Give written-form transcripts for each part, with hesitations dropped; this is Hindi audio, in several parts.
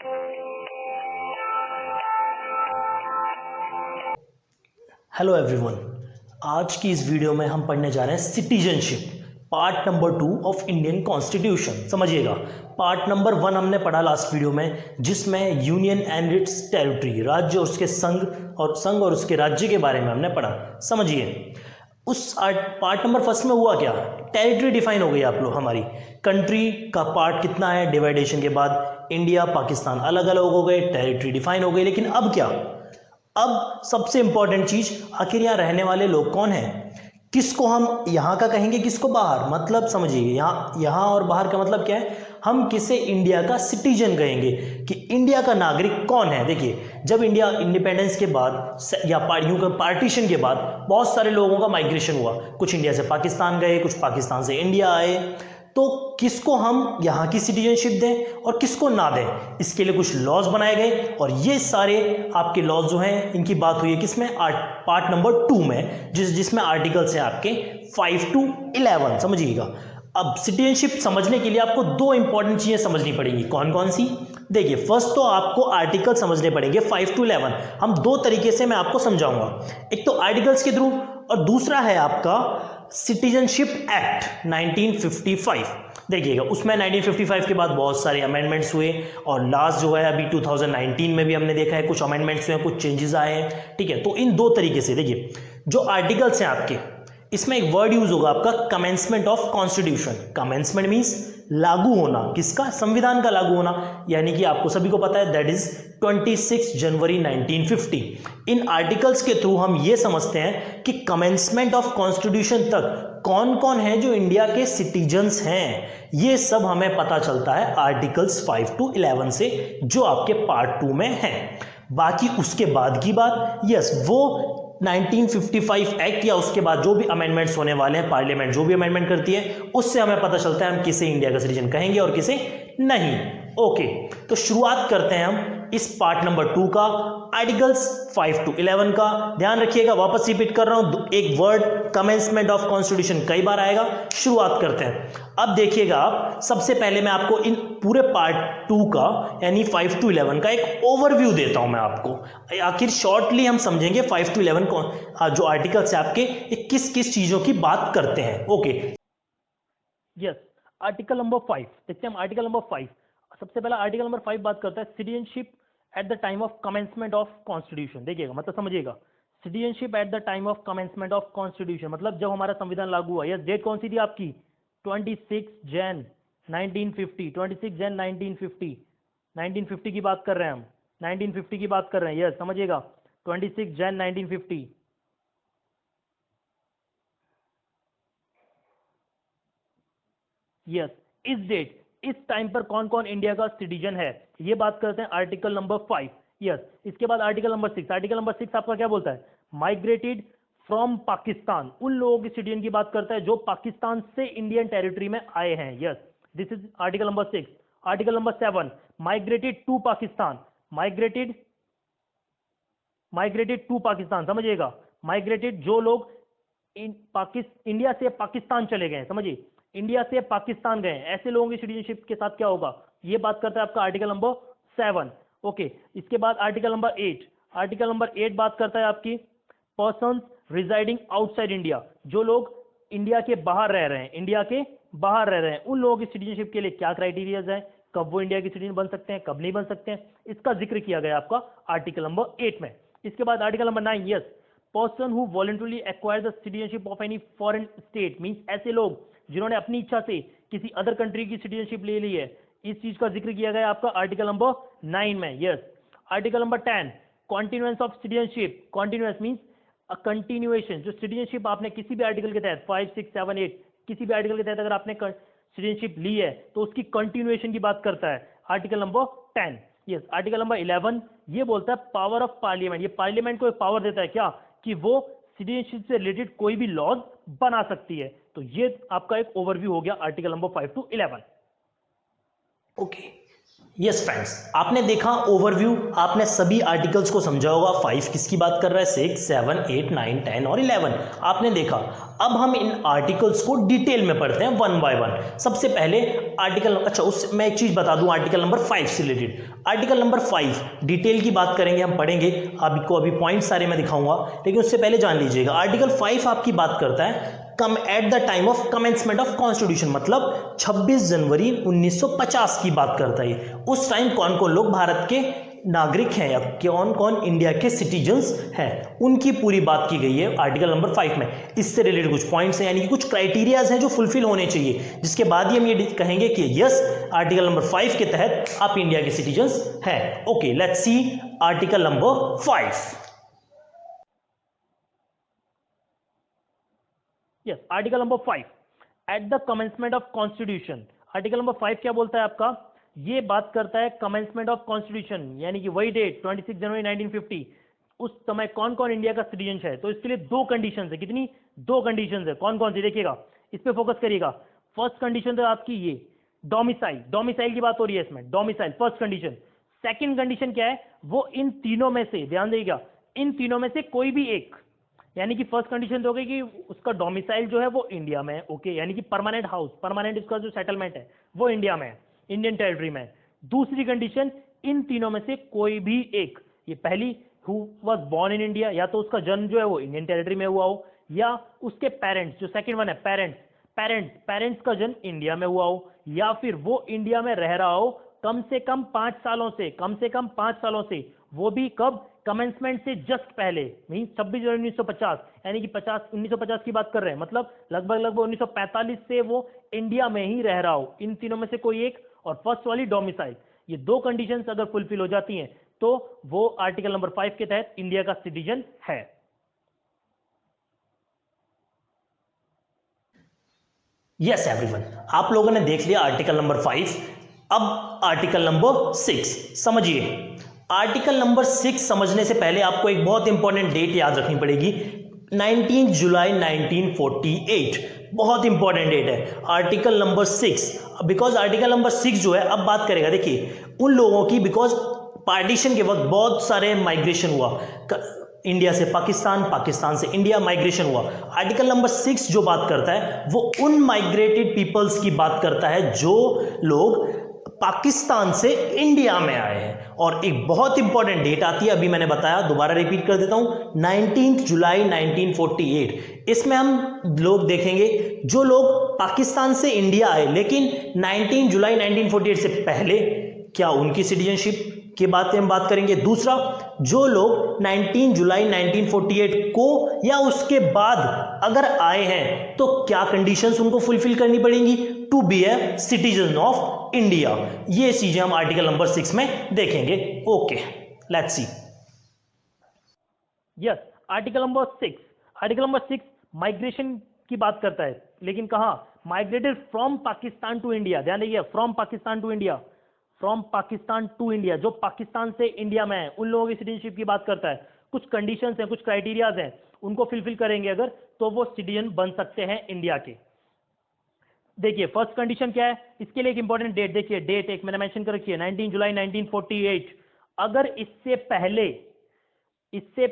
हेलो एवरीवन, आज की इस वीडियो में हम पढ़ने जा रहे हैं citizenship part number 2 of Indian constitution. समझिएगा, पार्ट नंबर 1 हमने पढ़ा लास्ट वीडियो में, जिसमें यूनियन एंड इट्स टेरिटरी, राज्य और उसके संघ और उसके राज्य के बारे में हमने पढ़ा। समझिए, उस पार्ट नंबर फर्स्ट में हुआ क्या, टेरिटरी डिफाइन हो गई आप लोग हमारी, कंट्री का पार्ट कितना है, डिवाइडेशन के बाद इंडिया पाकिस्तान अलग अलग हो गए, टेरिटरी डिफाइन हो गई। लेकिन अब क्या, अब सबसे इंपॉर्टेंट चीज, आखिर यहाँ रहने वाले लोग कौन हैं, किसको हम यहाँ का कहेंगे, किसको बाहर। मतलब समझिए, यहाँ और बाहर का मतलब क्या है, हम किसे इंडिया का सिटीजन कहेंगे, कि इंडिया का नागरिक कौन है। देखिए, जब इंडिया इंडिपेंडेंस के बाद या पार्टीशन के बाद बहुत सारे लोगों का माइग्रेशन हुआ, कुछ इंडिया से पाकिस्तान गए, कुछ पाकिस्तान से इंडिया आए, तो किसको हम यहाँ की सिटीजनशिप दें और किसको ना दें, इसके लिए कुछ लॉज बनाए गए। और ये सारे आपके लॉज जो हैं, इनकी बात हुई है किसमें, पार्ट नंबर 2 में, जिसमें आर्टिकल्स हैं आपके 5 to 11। समझिएगा, अब सिटीजनशिप समझने के लिए आपको दो इंपॉर्टेंट चीजें समझनी पड़ेंगी। कौन कौन सी? देखिए, फर्स्ट तो आपको आर्टिकल समझने पड़ेंगे 5 to 11। हम दो तरीके से मैं आपको समझाऊंगा, एक तो आर्टिकल्स के थ्रू और दूसरा है आपका सिटीजनशिप एक्ट 1955। देखिएगा, उसमें 1955 के बाद बहुत सारे अमेंडमेंट्स हुए, और लास्ट जो है अभी 2019 में भी हमने देखा है कुछ अमेंडमेंट्स हुए, कुछ चेंजेस आए हैं। ठीक है, तो इन दो तरीके से देखिए, जो आर्टिकल्स हैं आपके, इसमें एक वर्ड यूज होगा आपका, commencement of constitution. Commencement means लागू होना, किसका, संविधान का लागू होना, यानी कि आपको सभी को पता है that is 26 January 1950। In articles के थ्रू हम ये समझते हैं कि कमेंसमेंट ऑफ कॉन्स्टिट्यूशन तक कौन कौन है जो इंडिया के सिटीजन्स हैं, ये सब हमें पता चलता है आर्टिकल्स 5 to 11 से, जो आपके पार्ट 2 में है। बाकी उसके बाद की बात, यस, वो 1955 एक्ट या उसके बाद जो भी अमेंडमेंट्स होने वाले हैं, पार्लियामेंट जो भी अमेंडमेंट करती है, उससे हमें पता चलता है हम किसे इंडिया का सिटीजन कहेंगे और किसे नहीं। ओके, तो शुरुआत करते हैं हम इस पार्ट नंबर 2 का, आर्टिकल्स 5 to 11 का। ध्यान रखिएगा, वापस रिपीट कर रहा हूं, एक वर्ड कमेंसमेंट ऑफ कॉन्स्टिट्यूशन कई बार आएगा। शुरुआत करते हैं। अब देखिएगा आप, सबसे पहले मैं आपको इन पूरे पार्ट 2 का यानी 5 to 11 का एक ओवरव्यू देता हूं मैं आपको। आखिर शॉर्टली हम समझेंगे 5 to 11 जो आर्टिकल्स है आपके, ये किस किस चीजों की बात करते हैं। ओके, यस, आर्टिकल नंबर 5 देखते हैं हम। आर्टिकल नंबर 5, सबसे पहला आर्टिकल नंबर 5 बात करता है citizenship eight the time of commencement of constitution. देखिएगा, मतलब समझिएगा, citizenship eight the time of commencement of constitution मतलब जब हमारा संविधान लागू हुआ। यस, डेट कौन सी थी आपकी, 26 जैन 1950। 26 जैन 1950, 1950 की बात कर रहे हैं हम, 1950 की बात कर रहे हैं। यस, समझिएगा, 26 जैन 1950। यस, इस डेट, इस टाइम पर कौन कौन इंडिया का सिटीजन है, ये बात करते हैं आर्टिकल नंबर 5। यस, इसके बाद आर्टिकल नंबर 6। आर्टिकल नंबर 6 आपका क्या बोलता है, माइग्रेटेड फ्रॉम पाकिस्तान, उन लोगों के सिटीजन की बात करता है जो पाकिस्तान से इंडियन टेरिटरी में आए हैं। Yes, this is article number 6। Article number 7, migrated to Pakistan, migrated migrated to Pakistan. समझिएगा, माइग्रेटेड जो लोग इंडिया से पाकिस्तान चले गए, समझिए, इंडिया से पाकिस्तान गए, ऐसे लोगों की सिटीजनशिप के साथ क्या होगा, ये बात करता है आपका आर्टिकल नंबर 7। ओके, इसके बाद आर्टिकल नंबर 8। आर्टिकल नंबर 8 बात करता है आपकी पर्सन्स रिजाइडिंग आउटसाइड इंडिया, जो लोग इंडिया के बाहर रह रहे हैं, इंडिया के बाहर रह रहे हैं, उन लोगों की सिटीजनशिप के लिए क्या क्राइटेरियाज है, कब वो इंडिया के सिटीजन बन सकते हैं, कब नहीं बन सकते हैं, इसका जिक्र किया गया आपका आर्टिकल नंबर 8 में। इसके बाद article number 9, yes, person who voluntarily acquire the citizenship of any foreign state, means ऐसे लोग जिन्होंने अपनी इच्छा से किसी अदर कंट्री की सिटीजनशिप ले ली है, इस चीज का जिक्र किया गया आपका आर्टिकल नंबर 9 में। Yes, article number 10, continuance of citizenship. Continuance means a continuation, जो सिटीजनशिप आपने किसी भी आर्टिकल के तहत 5, 6, 7, 8 किसी भी आर्टिकल के तहत अगर आपने सिटीजनशिप ली है तो उसकी कंटिन्यूएशन की बात करता है article number 10। Yes, article number 11 ये बोलता है पावर ऑफ पार्लियामेंट, ये पार्लियामेंट को एक पावर देता है क्या, कि वो सिटीजनशिप से रिलेटेड कोई भी लॉज बना सकती है। तो ये आपका एक ओवरव्यू हो गया article number 5 to 11। Okay, yes friends, आपने देखा ओवरव्यू, आपने सभी आर्टिकल्स को समझा होगा। 5 किसकी बात कर रहा है, 6, 7, 8, 9, 10 और 11 आपने देखा। अब हम इन आर्टिकल्स को डिटेल में पढ़ते हैं वन बाय वन। सबसे पहले आर्टिकल, अच्छा उस मैं एक चीज बता दूं आर्टिकल नंबर 5 से रिलेटेड। आर्टिकल नंबर 5 डिटेल की बात करेंगे, हम पढ़ेंगे। आपको अभी पॉइंट सारे मैं दिखाऊंगा, लेकिन उससे पहले जान लीजिएगा आर्टिकल 5 आपकी बात करता है come at the time of commencement of constitution, मतलब 26 जनवरी 1950 की बात करता है। उस टाइम कौन कौन लोग भारत के नागरिक हैं या कौन कौन इंडिया के सिटीजन्स हैं, उनकी पूरी बात की गई है आर्टिकल नंबर 5 में। इससे रिलेटेड कुछ पॉइंट्स हैं, यानी कि कुछ क्राइटेरियाज हैं जो फुलफिल होने चाहिए, जिसके बाद ही हम ये कहेंगे कि यस आर्टिकल नंबर 5 के तहत आप इंडिया के सिटीजन्स हैं। Okay, let's see article number 5। Yes, article number 5 at the commencement of constitution. Article number 5 क्या बोलता है आपका, ये बात करता है कमेंसमेंट ऑफ कॉन्स्टिट्यूशन, यानी कि वही डेट 26 जनवरी 1950, उस समय कौन कौन इंडिया का सिटीजन है। तो इसके लिए दो कंडीशन है, कितनी, दो कंडीशन है। कौन कौन सी देखिएगा, इस पे फोकस करिएगा। फर्स्ट कंडीशन तो आपकी ये डोमिसाइल, डोमिसाइल की बात हो रही है इसमें, domicile first condition. Second condition क्या है, वो इन तीनों में से, ध्यान देगा, इन तीनों में से कोई भी एक, यानी कि फर्स्ट कंडीशन तो होगी कि उसका डोमिसाइल जो है वो इंडिया में है, ओके, यानी कि परमानेंट हाउस, परमानेंट इसका जो सेटलमेंट है वो इंडिया में है, इंडियन टेरिटरी में। दूसरी कंडीशन, इन तीनों में से कोई भी एक, ये पहली who was born in India, या तो उसका जन्म जो है वो इंडियन टेरिटरी में हुआ हो, या उसके पेरेंट्स, जो सेकंड वन है पेरेंट्स, पेरेंट्स का जन्म इंडिया में हुआ हो, या फिर वो इंडिया में रह रहा हो कम से कम 5 सालों से, कम से कम 5 सालों से, वो भी कब, कमेंसमेंट से जस्ट पहले, मीन 26 जनवरी 1950, यानी कि 1950 की बात कर रहे हैं, मतलब लगभग 1945 से वो इंडिया में ही रह रहा हो। इन तीनों में से कोई एक, और फर्स्ट वाली डोमिसाइल, ये दो कंडीशंस अगर फुलफिल हो जाती हैं तो वो आर्टिकल नंबर 5 के तहत इंडिया का सिटीजन है। यस एवरीवन, आप लोगों ने देख लिया आर्टिकल नंबर 5। अब आर्टिकल नंबर 6 समझिए। आर्टिकल नंबर 6 समझने से पहले आपको एक बहुत इंपॉर्टेंट डेट याद रखनी पड़ेगी, 19 जुलाई 1948, बहुत इंपॉर्टेंट डेट है article number 6। Because article number 6 जो है, अब बात करेगा देखिए उन लोगों की, बिकॉज पार्टीशन के वक्त बहुत सारे माइग्रेशन हुआ, इंडिया से पाकिस्तान, पाकिस्तान से इंडिया माइग्रेशन हुआ। आर्टिकल नंबर 6 जो बात करता है वो उन माइग्रेटेड पीपल्स की बात करता है जो लोग पाकिस्तान से इंडिया में आए हैं। और एक बहुत इंपॉर्टेंट डेट आती है, अभी मैंने बताया, दोबारा रिपीट कर देता हूं, 19 जुलाई 1948। इसमें हम लोग देखेंगे जो लोग पाकिस्तान से इंडिया आए लेकिन 19 जुलाई 1948 से पहले, क्या उनकी सिटीजनशिप की बात हम बात करेंगे। दूसरा, जो लोग 19 जुलाई 1948 को या उसके बाद अगर आए हैं तो क्या कंडीशंस उनको फुलफिल करनी पड़ेंगी to be a citizen of India. ये चीजें हम आर्टिकल नंबर 6 में देखेंगे। Okay, let's see. Yes, article number 6, article number 6 migration की बात करता है, लेकिन कहां, migrated from Pakistan to India, ध्यान रखिए, from Pakistan to India, from Pakistan to India, जो पाकिस्तान से इंडिया में है उन लोगों की सिटीजनशिप की बात करता है। कुछ कंडीशंस हैं, कुछ क्राइटेरियाज हैं, उनको फुलफिल करेंगे अगर तो वो सिटीजन बन सकते हैं इंडिया के। देखिए फर्स्ट कंडीशन क्या है, इसके लिए एक इंपॉर्टेंट डेट देखिए, डेट एक मैंने मेंशन कर रखी है 19 जुलाई 1948। अगर इससे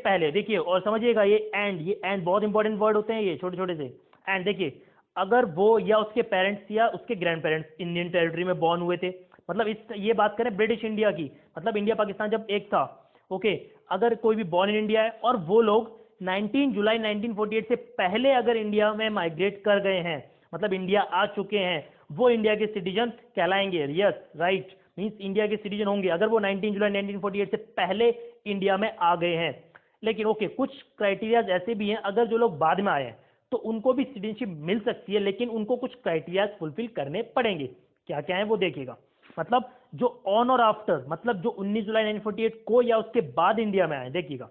पहले देखिए, और समझिएगा ये एंड बहुत इंपॉर्टेंट वर्ड होते हैं ये, छोटे छोटे से एंड। देखिए अगर वो या उसके पेरेंट्स या उसके ग्रैंड पेरेंट्स इंडियन टेरिटरी में बॉर्न हुए थे, मतलब ये बात करें ब्रिटिश इंडिया की, मतलब इंडिया पाकिस्तान जब एक था, ओके, अगर कोई भी बॉर्न इन इंडिया है और वो लोग 19 जुलाई 1948 से पहले अगर इंडिया में माइग्रेट कर गए हैं, मतलब इंडिया आ चुके हैं, वो इंडिया के सिटीजन कहलाएंगे। यस, राइट, मींस इंडिया के सिटीजन होंगे अगर वो 19 जुलाई 1948 से पहले इंडिया में आ गए हैं। लेकिन ओके, कुछ क्राइटेरियाज ऐसे भी हैं, अगर जो लोग बाद में आए हैं तो उनको भी सिटीजनशिप मिल सकती है, लेकिन उनको कुछ क्राइटेरियाज फुलफिल करने पड़ेंगे। क्या क्या है वो देखिएगा, मतलब जो ऑन और आफ्टर, मतलब जो 19 जुलाई 1948 को या उसके बाद इंडिया में आए, देखिएगा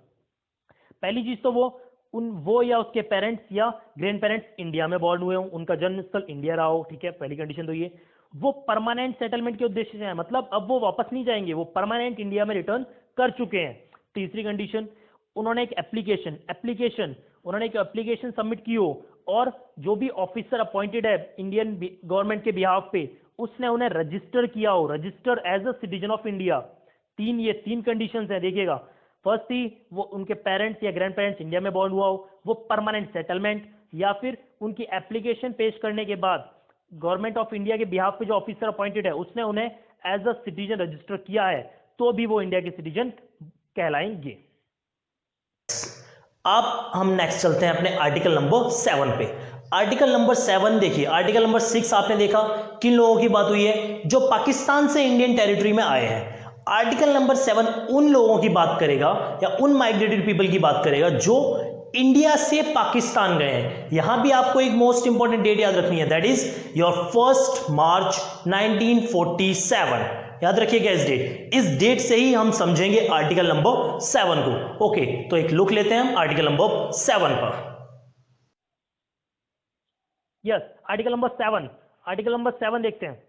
पहली चीज तो वो या उसके पेरेंट्स या ग्रैंड पेरेंट्स इंडिया में बॉर्न हुए हों, उनका जन्म स्थल इंडिया रहा हो, ठीक है, पहली कंडीशन तो ये। वो परमानेंट सेटलमेंट के उद्देश्य से है, मतलब अब वो वापस नहीं जाएंगे, वो परमानेंट इंडिया में रिटर्न कर चुके हैं। तीसरी कंडीशन, उन्होंने एक एप्लीकेशन सबमिट की हो, और जो भी ऑफिसर अपॉइंटेड है इंडियन गवर्नमेंट के बिहाफ पे, उसने उन्हें रजिस्टर किया हो, register as a citizen of India. ये तीन कंडीशंस है, देखिएगा। फर्स्ट थी वो उनके पेरेंट्स या ग्रैंड पेरेंट्स इंडिया में बॉर्न हुआ हो, वो परमानेंट सेटलमेंट, या फिर उनकी एप्लीकेशन पेश करने के बाद गवर्नमेंट ऑफ इंडिया के बिहाफ पे जो ऑफिसर अपॉइंटेड है उसने उन्हें एज अ सिटीजन रजिस्टर किया है, तो भी वो इंडिया के सिटीजन कहलाएंगे। अब हम नेक्स्ट चलते हैं अपने आर्टिकल नंबर 7 पे। आर्टिकल नंबर 7 देखिए, आर्टिकल नंबर 6 आपने देखा किन लोगों की बात हुई है, जो पाकिस्तान से इंडियन टेरिटरी में आए हैं। आर्टिकल नंबर 7 उन लोगों की बात करेगा या उन माइग्रेटेड पीपल की बात करेगा जो इंडिया से पाकिस्तान गए हैं। यहां भी आपको एक मोस्ट इंपॉर्टेंट डेट याद रखनी है, दैट इज योर 1 मार्च 1947। याद रखिएगा इस डेट से ही हम समझेंगे आर्टिकल नंबर 7 को। ओके, तो एक लुक लेते हैं हम आर्टिकल नंबर 7 पर। यस, आर्टिकल नंबर 7 देखते हैं।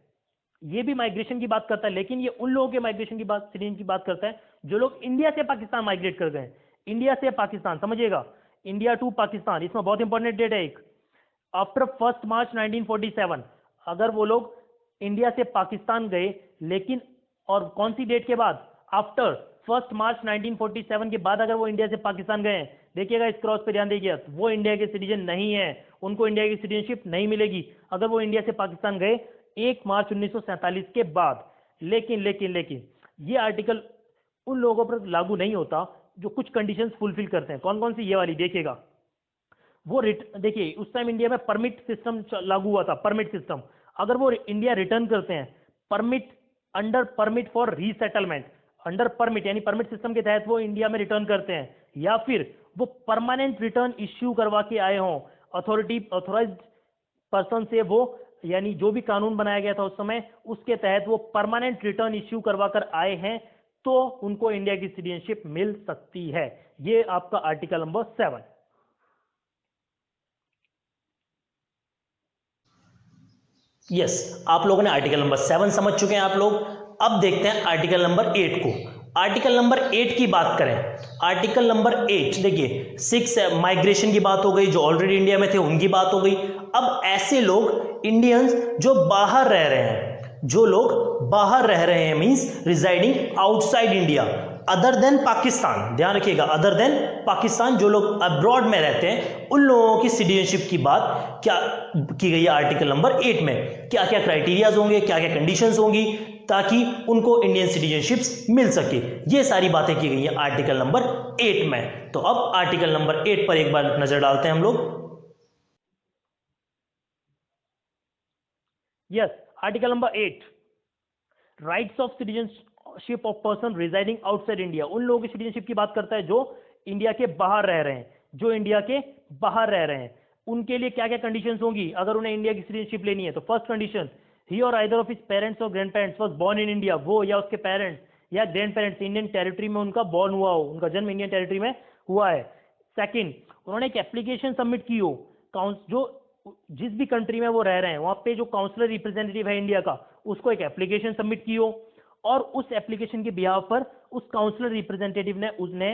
ये भी माइग्रेशन की बात करता है, लेकिन ये उन लोगों के माइग्रेशन की बात, सिटीजन की बात करता है जो लोग इंडिया से पाकिस्तान माइग्रेट कर गए। इंडिया से पाकिस्तान, समझिएगा, इंडिया टू पाकिस्तान। इसमें बहुत इंपॉर्टेंट डेट है एक, आफ्टर 1 मार्च 1947। अगर वो लोग इंडिया से पाकिस्तान गए, लेकिन और कौन सी डेट के बाद, आफ्टर 1 मार्च 1947 के बाद अगर वो इंडिया से पाकिस्तान गए हैं, देखिएगा इस क्रॉस पे ध्यान दीजिए, वो इंडिया के सिटीजन नहीं है, उनको इंडिया की सिटीजनशिप नहीं मिलेगी अगर वो इंडिया से पाकिस्तान गए 1 मार्च 1947 के बाद। लेकिन ये आर्टिकल उन लोगों पर लागू नहीं होता जो कुछ कंडीशंस फुलफिल करते हैं। कौन कौन सी, ये वाली देखिएगा। वो देखिए उस टाइम इंडिया में परमिट सिस्टम लागू हुआ था, परमिट सिस्टम। अगर वो इंडिया रिटर्न करते हैं, under permit for resettlement, under permit यानी परमिट सिस्टम के तहत वो इंडिया में रिटर्न करते हैं, या फिर वो परमानेंट रिटर्न इश्यू करवा के आए हों ऑथोराइज्ड पर्सन से, वो यानी जो भी कानून बनाया गया था उस समय उसके तहत वो परमानेंट रिटर्न इश्यू करवा कर आए हैं, तो उनको इंडिया की सिटीजनशिप मिल सकती है। ये आपका आर्टिकल नंबर 7। यस, आप लोगों ने आर्टिकल नंबर 7 समझ चुके हैं आप लोग। अब देखते हैं आर्टिकल नंबर 8 को। आर्टिकल नंबर 8 की बात करें, आर्टिकल नंबर 8 देखिए, 6 माइग्रेशन की बात हो गई, जो ऑलरेडी इंडिया में थे उनकी बात हो गई। अब ऐसे लोग इंडियंस जो बाहर रह रहे हैं, जो लोग बाहर रह रहे हैं means residing outside India, other than Pakistan, ध्यान रखिएगा, अदर देन पाकिस्तान, जो लोग अब्रॉड में रहते हैं, उन लोगों की सिटीजनशिप की बात क्या की गई है आर्टिकल नंबर 8 में। क्या क्या क्राइटेरियाज होंगे, क्या क्या कंडीशंस होंगी ताकि उनको इंडियन सिटीजनशिप्स मिल सके, ये सारी बातें की गई हैं आर्टिकल नंबर 8 में। तो अब आर्टिकल नंबर 8 पर एक बार नजर डालते हैं हम लोग। Yes, article number 8, rights of citizenship of person residing outside India. उन लोगों की सिटीजनशिप की बात करता है जो इंडिया के बाहर रह रहे हैं, जो इंडिया के बाहर रह रहे हैं। उनके लिए क्या क्या कंडीशंस होंगी अगर उन्हें इंडिया की सिटीजनशिप लेनी है। तो first condition, he or either of his parents or grand parents was born in India, वो या उसके पेरेंट्स या ग्रैंड पेरेंट्स इंडियन टेरिटरी में उनका बॉर्न हुआ हो, उनका जन्म इंडियन टेरिटरी में हुआ है। सेकंड, उन्होंने एक एप्लीकेशन सबमिट की हो, जो जिस भी कंट्री में वो रह रहे हैं वहां पे जो काउंसलर रिप्रेजेंटेटिव है इंडिया का, उसको एक एप्लीकेशन सबमिट की हो, और उस एप्लीकेशन के बिहाफ पर उस काउंसलर रिप्रेजेंटेटिव ने उसने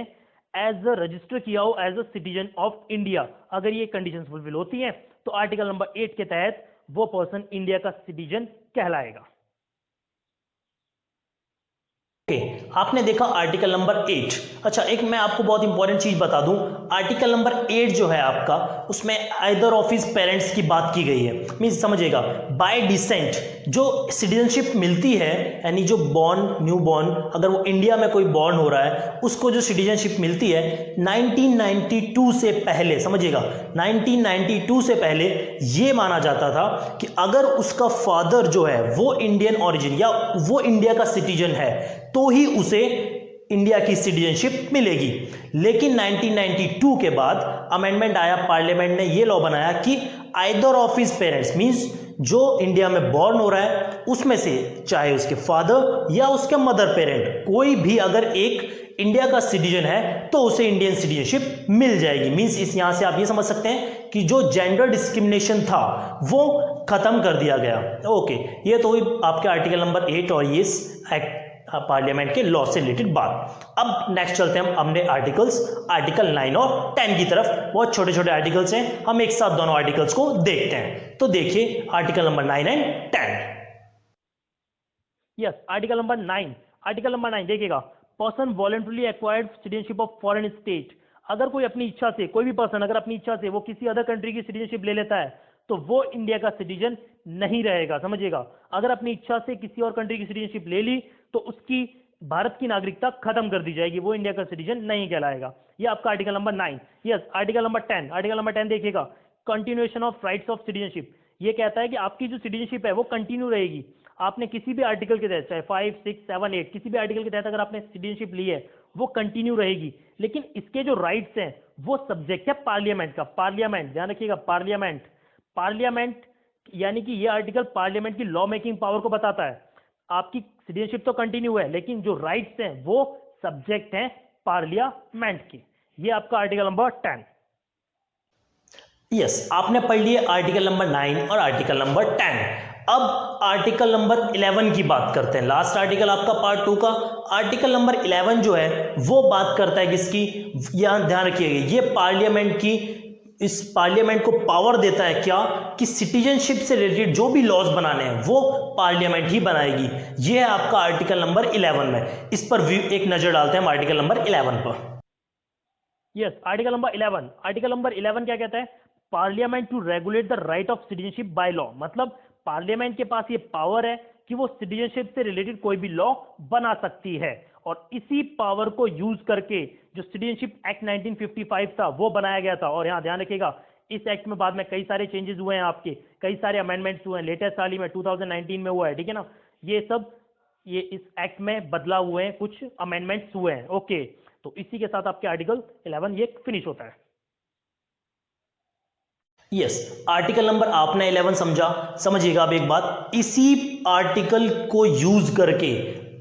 एज अ रजिस्टर किया हो as a citizen of India. अगर ये कंडीशंस फुलफिल होती हैं तो आर्टिकल नंबर 8 के तहत वो पर्सन इंडिया का सिटीजन कहलाएगा। आपने देखा आर्टिकल नंबर 8। अच्छा, एक मैं आपको बहुत इंपॉर्टेंट चीज बता दूं, आर्टिकल नंबर 8 जो है आपका, उसमें आइदर ऑफ हिज पेरेंट्स की बात की गई है। मींस समझिएगा, बाय डिसेंट जो सिटीजनशिप मिलती है, यानी जो न्यू बॉर्न अगर वो इंडिया में कोई बॉर्न हो रहा है, उसको जो सिटीजनशिप मिलती है 1992 से पहले, समझिएगा 1992 से पहले ये माना जाता था कि अगर उसका फादर जो है वो इंडियन ओरिजिन या वो इंडिया का सिटीजन है तो ही उसे इंडिया की सिटीजनशिप मिलेगी। लेकिन 1992 के बाद अमेंडमेंट आया, पार्लियामेंट ने ये लॉ बनाया कि either of his parents means जो इंडिया में बॉर्न हो रहा है उसमें से, चाहे उसके फादर या उसके मदर पेरेंट, कोई भी अगर एक इंडिया का सिटीजन है तो उसे इंडियन सिटीजनशिप मिल जाएगी। मींस इस यहां से आप ये समझ सकते हैं कि जो जेंडर डिस्क्रिमिनेशन था वो खत्म कर दिया गया। ओके, ये तो हुई आपके आर्टिकल नंबर 8 और ये एक्ट पार्लियामेंट के लॉ से रिलेटेड बात। अब नेक्स्ट चलते हैं हम अपने आर्टिकल 9 और 10 की तरफ। बहुत छोटे छोटे आर्टिकल्स हैं, हम एक साथ दोनों आर्टिकल्स को देखते हैं। तो देखिए article number 9 and 10। Yes, article number 9 देखिएगा, person voluntarily acquired citizenship of foreign state. अगर कोई अपनी इच्छा से, कोई भी पर्सन अगर अपनी इच्छा से वो किसी अदर कंट्री की सिटीजनशिप ले लेता है तो वो इंडिया का सिटीजन नहीं रहेगा, समझिएगा। अगर अपनी इच्छा से किसी और कंट्री की सिटीजनशिप ले ली तो उसकी भारत की नागरिकता खत्म कर दी जाएगी, वो इंडिया का सिटीजन नहीं कहलाएगा। ये आपका article number 9। Yes, article number 10 देखिएगा, continuation of rights of citizenship. ये कहता है कि आपकी जो सिटीजनशिप है वो कंटिन्यू रहेगी। आपने किसी भी आर्टिकल के तहत, चाहे 5, 6, 7, 8 किसी भी आर्टिकल के तहत अगर आपने सिटीजनशिप ली है वो कंटिन्यू रहेगी, लेकिन इसके जो राइट्स हैं वो सब्जेक्ट है पार्लियामेंट का। पार्लियामेंट, ध्यान रखिएगा, पार्लियामेंट यानी कि ये आर्टिकल पार्लियामेंट की लॉ मेकिंग पावर को बताता है। आपकी सिटीजनशिप तो कंटिन्यू है लेकिन जो राइट्स हैं वो सब्जेक्ट हैं पार्लियामेंट की। ये आपका आर्टिकल नंबर 10। यस, आपने पढ़ लिए आर्टिकल नंबर 9 और आर्टिकल नंबर 10। अब आर्टिकल नंबर 11 की बात करते हैं। लास्ट आर्टिकल आपका पार्ट 2 का आर्टिकल नंबर 11 जो है वो बात करता है किसकी, यहां ध्यान रखिएगा, ये पार्लियामेंट की, इस पार्लियामेंट को पावर देता है क्या कि सिटीजनशिप से रिलेटेड जो भी लॉज बनाने हैं वो पार्लियामेंट ही बनाएगी। ये है आपका आर्टिकल नंबर 11 में। इस पर एक नजर डालते हैं हम आर्टिकल नंबर 11 पर। यस, आर्टिकल नंबर 11 क्या कहता है, parliament to regulate the right of citizenship by law. मतलब पार्लियामेंट के पास ये पावर है कि वो सिटीजनशिप से रिलेटेड कोई भी लॉ बना सकती है, और इसी पावर को यूज करके जो सिटीजनशिप एक्ट 1955 था वो बनाया गया था। और यहाँ ध्यान रखिएगा, इस एक्ट में बाद में कई सारे चेंजेस हुए हैं, आपके कई सारे अमेंडमेंट्स हुए हैं, लेटेस्ट हाल ही में 2019 में हुआ है, ठीक है ना। ये सब ये इस एक्ट में बदलाव हुए हैं, कुछ अमेंडमेंट्स हुए हैं। ओके, तो इसी के साथ आपके आर्टिकल 11 ये फिनिश होता है। यस, आर्टिकल नंबर आपने 11 समझा। समझिएगा अब एक बात, इसी आर्टिकल को यूज करके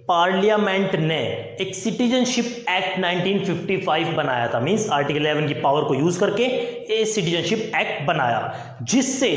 पार्लियामेंट ने एक सिटीजनशिप एक्ट 1955 बनाया था। मींस आर्टिकल 11 की पावर को यूज करके ए सिटीजनशिप एक्ट बनाया, जिससे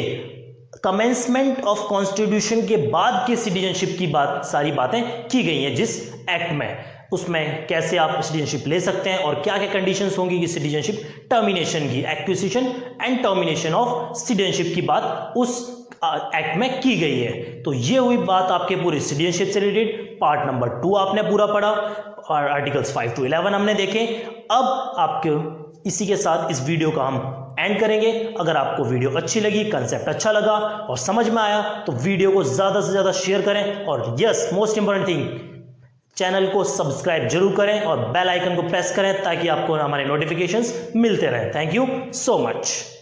कमेंसमेंट ऑफ कॉन्स्टिट्यूशन के बाद के सिटीजनशिप की बात, सारी बातें की गई हैं जिस एक्ट में। उसमें कैसे आप सिटीजनशिप ले सकते हैं और क्या क्या कंडीशंस होंगी कि सिटीजनशिप टर्मिनेशन की, acquisition and termination of citizenship की बात उस एक्ट में की गई है। तो ये हुई बात आपके पूरे सिटीजनशिप से रिलेटेड। पार्ट नंबर 2 आपने पूरा पढ़ा और आर्टिकल्स 5 to 11 हमने देखे। अब आपके इसी के साथ इस वीडियो का हम एंड करेंगे। अगर आपको वीडियो अच्छी लगी, कंसेप्ट अच्छा लगा और समझ में आया तो वीडियो को ज़्यादा से ज़्यादा शेयर करें, और yes, most important thing, channel को सब्सक्राइब जरूर करें और बेल आइकन को प्रेस करें ताकि आपको हमारे नोटिफिकेशंस मिलते रहें। Thank you so much.